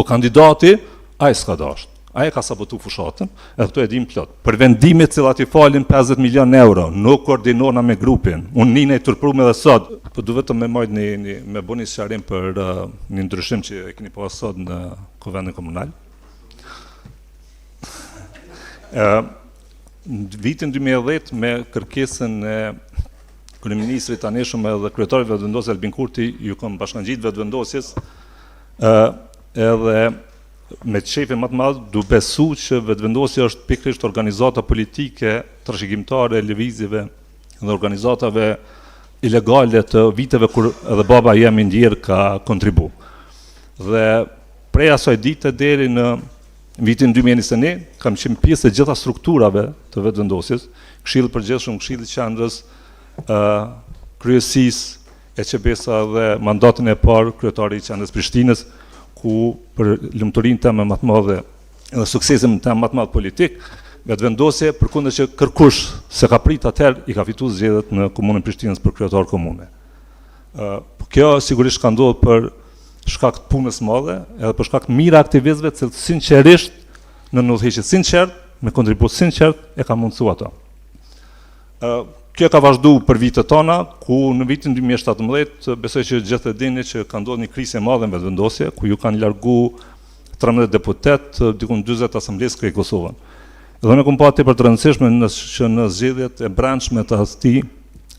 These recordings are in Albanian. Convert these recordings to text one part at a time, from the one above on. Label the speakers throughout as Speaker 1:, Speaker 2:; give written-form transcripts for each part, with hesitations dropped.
Speaker 1: Po kandidati, ai s'ka dashur. Ai ka sabotu fushatën, edhe këto e dim plot. Për vendimet cilat i falin 50 milion euro, nuk koordinona me grupin. Unë nina i turprum edhe sot, po du vetëm me majt me bo një sqarim për një ndryshim që e keni pas sot në Kuvendin Komunal. Në vitin 2010 me kërkesën e kryeministrit tanishëm edhe kryetarit vetëvendosjes Albin Kurti ju kam bashkangjit vetëvendosjes edhe me shefin më të madh du besu që vetëvendosja është pikërisht organizata politike trashëgimtare e lëvizjeve dhe organizatave ilegale të viteve kur edhe baba jem i ndjerë ka kontribu. Dhe prej asaj dite deri në vitin 2021 kam qenë pjesë e gjitha strukturave të vetëvendosjes, Këshilli i Përgjithshëm, Këshilli i Qendrës, kryesisë e QBS-a dhe mandatin e parë kryetari i Qendrës Prishtinës, ku për lumturinë teme më të madhe dhe suksesin teme më të madh politik, vetëvendosje përkundër që kërkush se ka prit atëherë i ka fituar zgjedhjet në komunën Prishtinës për kryetar komune. Kjo sigurisht ka ndodhur për shkak të punës madhe, edhe për shkak të mira aktivistëve që sinqerisht në udhëheqje sinqert, me kontribut sinqert e ka mundsuar ato. Kjo ka vazhdu për vitet tona, ku në vitin 2017 besoj që gjithë e dini që ka ndodhur një krizë e madhe në vetëvendosje, ku ju kanë largu 13 deputet, dikun 40 asamblesë krye Kosovën. Dhe ne kom pa tepër të rëndësishme që në zgjedhjet e brendshme të atij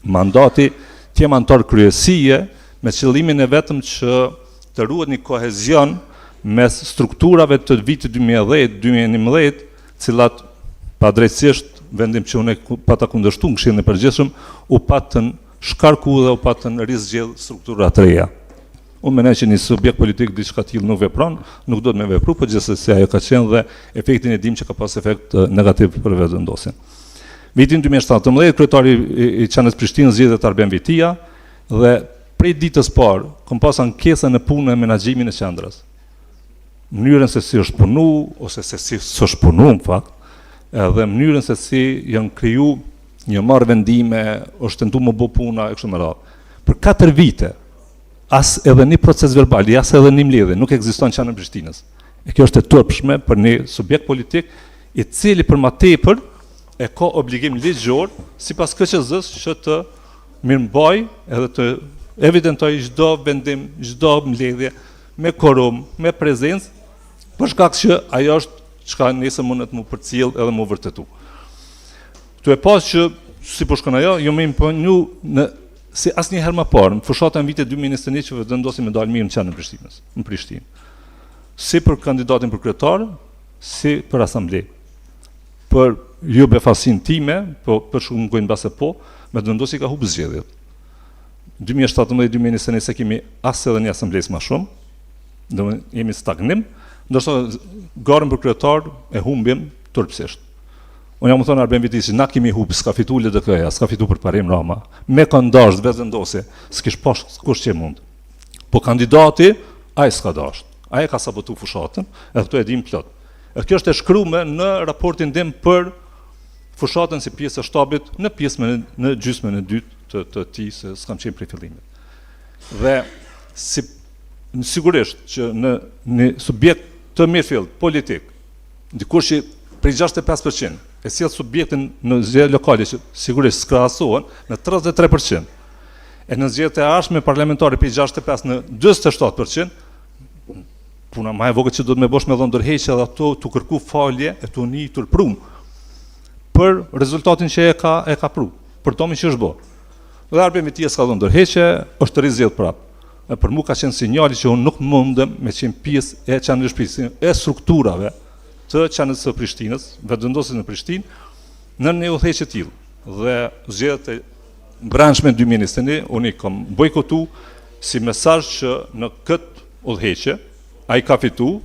Speaker 1: mandati të jem antar kryesie me qëllimin e vetëm që të ruhet një kohezion mes strukturave të vitit 2010-2011, cilat padrejtësisht vendim që unë pata kundërshtu në Këshillin e Përgjithshëm, u patën shkarku dhe u patën rizgjedh struktura të reja. Unë menoj që një subjekt politik diçka tillë nuk vepron, nuk do të me vepru, por gjithsesi ajo ka qenë dhe efektin e dim që ka pas efekt negativ për vetëvendosjen. Vitin 2017 kryetari i Qendrës Prishtinës zgjedhet Arben Vitia dhe prej ditës parë kom pas ankesën e punën e menaxhimit në qendrës. Mënyrën se si është punu ose se si s'është punu në fakt, edhe mënyrën se si janë kriju një marrë vendime, është tentu më bo puna e kështu me radhë. Për 4 vite, as edhe një proces verbal, as edhe një mbledhje, nuk ekziston Qendra e Prishtinës. E kjo është e turpshme për një subjekt politik, i cili për ma tepër e ka obligim ligjor, sipas KQZ-s që të mirëmbaj edhe të evidentoj çdo vendim, çdo mbledhje me korum, me prezencë, për shkak që ajo është çka nesër mundet mu përcjell edhe mu vërtetu. Këtu e pas që, si po shkon ajo, jo me imponu si asnjëherë më parë, në fushatën vitit 2021 që vendosim me dalë mirë në Qendrën e Prishtinës, në Prishtinë. Si për kandidatin për kryetar, si për asamble. Për ju befasin time, po për shkojnë base po, me të vendosi ka humbë zgjedhjet. 2017-2021 se kemi as edhe një asamblesë më shumë, do jemi stagnim, ndërsa garën për kryetar e humbim turpsisht. Unë jam më thonë Arben Viti që na kemi humbë, s'ka fitu LDK-ja, s'ka fitu për parim Rama, me këndash vetëvendosje, s'kish pash kush që mund. Po kandidati, ai s'ka dash, ai ka sabotu fushatën, edhe këto e dim plot. Edhe kjo është e shkruar në raportin tim për fushatën si pjesë e shtabit në pjesën në gjysmën e dytë të tij, se s'kam qenë prej fillimit. Dhe sigurisht që në një subjekt të mirëfill politik, dikush që prej 65% e sjell subjektin në zgjedhje lokale që sigurisht skrahasohen në 33%, e në zgjedhjet e ardhshme parlamentare prej 65 në 47%, puna më e vogël që do të më bosh me dhënë ndërheqje dhe ato tu kërku falje e tu nitur prum për rezultatin që e ka pru, për tomin që është bë. Dhe Arben Vitia s'ka dhënë ndërheqje, është rizgjedh prapë. Për mu ka qenë sinjali që unë nuk mundem me qenë pjesë e Qendrës Prishtinës, e strukturave të Qendrës së Prishtinës, vetëvendosjes në Prishtinë, në një udhëheqje të tillë. Dhe zgjedhjet e brendshme 2021, unë i kam bojkotu si mesazh që në këtë udhëheqje ai ka fitu,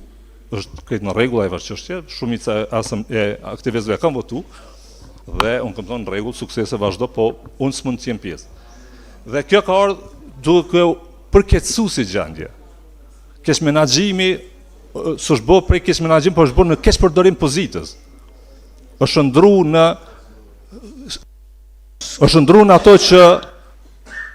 Speaker 1: është krejt në rregull ai çështje, shumica e aktivistëve kanë votu dhe unë kam thënë në rregull, suksese vazhdo, po unë s'mund të jem pjesë. Dhe kjo ka ardhur duke përkeqësu si gjendje. Keq menaxhimi s'është bërë prej keq menaxhim, por është bërë në keq përdorim pozitës. Është ndru në ato që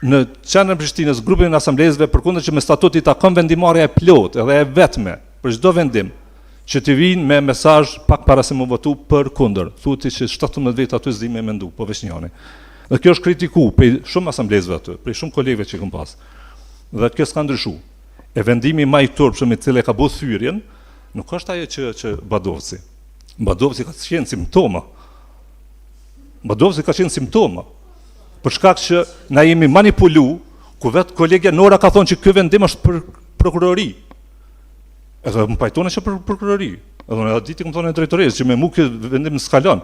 Speaker 1: në Qendrën e Prishtinës, grupin e asamblesëve, përkundër që me statutit takon vendimarrja e plot edhe e vetme për çdo vendim që të vinë me mesazh pak para se më votu për kundër. Thuti që 17 vjet aty s'di me mendu, po veç njëri. Dhe kjo është kritiku për shumë asamblezëve aty, për shumë kolegëve që kam pas. Dhe kjo s'ka ndryshu. E vendimi më i turpshëm i cili ka bërë thyrjen, nuk është ajo që Badovci. Badovci ka qenë simptoma. Badovci ka qenë simptoma. Për shkak që na jemi manipulu, ku vetë kolegja Nora ka thonë që ky vendim është për prokurori. Edhe më pajtone që për prokurori. Edhe unë edhe diti këmë thonë e drejtoresë që me mu ky vendim s'kalon.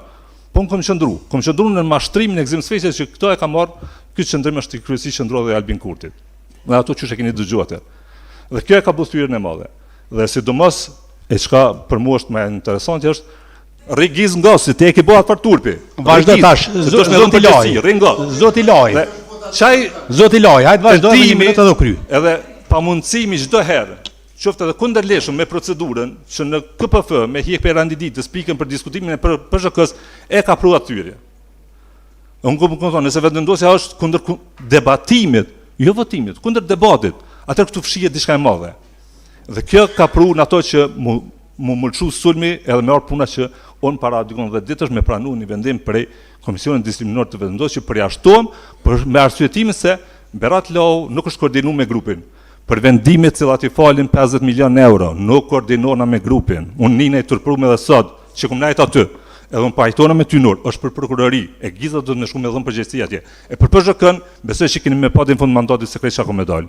Speaker 1: Po më kom qëndru në mashtrimin e Gzim Sfeqes që këto e ka marrë, ky qëndrim është i kryesi qëndro dhe Albin Kurtit. Dhe ato që e keni dëgjuar. Dhe kjo e ka bërë thyrjen e madhe. Dhe sidomos e çka për mua është më interesante është Rrigiz nga si te e ke bëhat për turpi.
Speaker 2: Vazhdo tash, zoti Laj. Zoti Laj. Zoti Laj, hajde vazhdo me 1 minutë edhe kry.
Speaker 1: Edhe pamundësimi çdo herë, qoftë edhe kundërleshëm me procedurën që në KPF me hjek për randiditës pikën për diskutimin e PZK-s e ka pruar thyrje. Unë kom thonë, nëse vendosja është kundër debatimit, jo votimit, kundër debatit, atëherë këtu fshihet diçka e madhe. Dhe kjo ka pruar në ato që mu mëlqu sulmi edhe me orë puna që unë para dikon 10 ditësh me pranu një vendim prej Komisionit Disiplinor të vendos që përjashtohem me arsyetimin se Berat Lau nuk është koordinu me grupin. Për vendimit cilat i falin 50 milion euro, nuk koordinona me grupin. Unë nina i tërprum edhe sot, që kom najt aty, edhe unë pajtona me Tynur, është për prokurori, e Giza do të me shku me dhëmë përgjegjësia atje. E për PZK-n, besoj që keni me pa dhe në fund mandatit sekret që ako me dalë.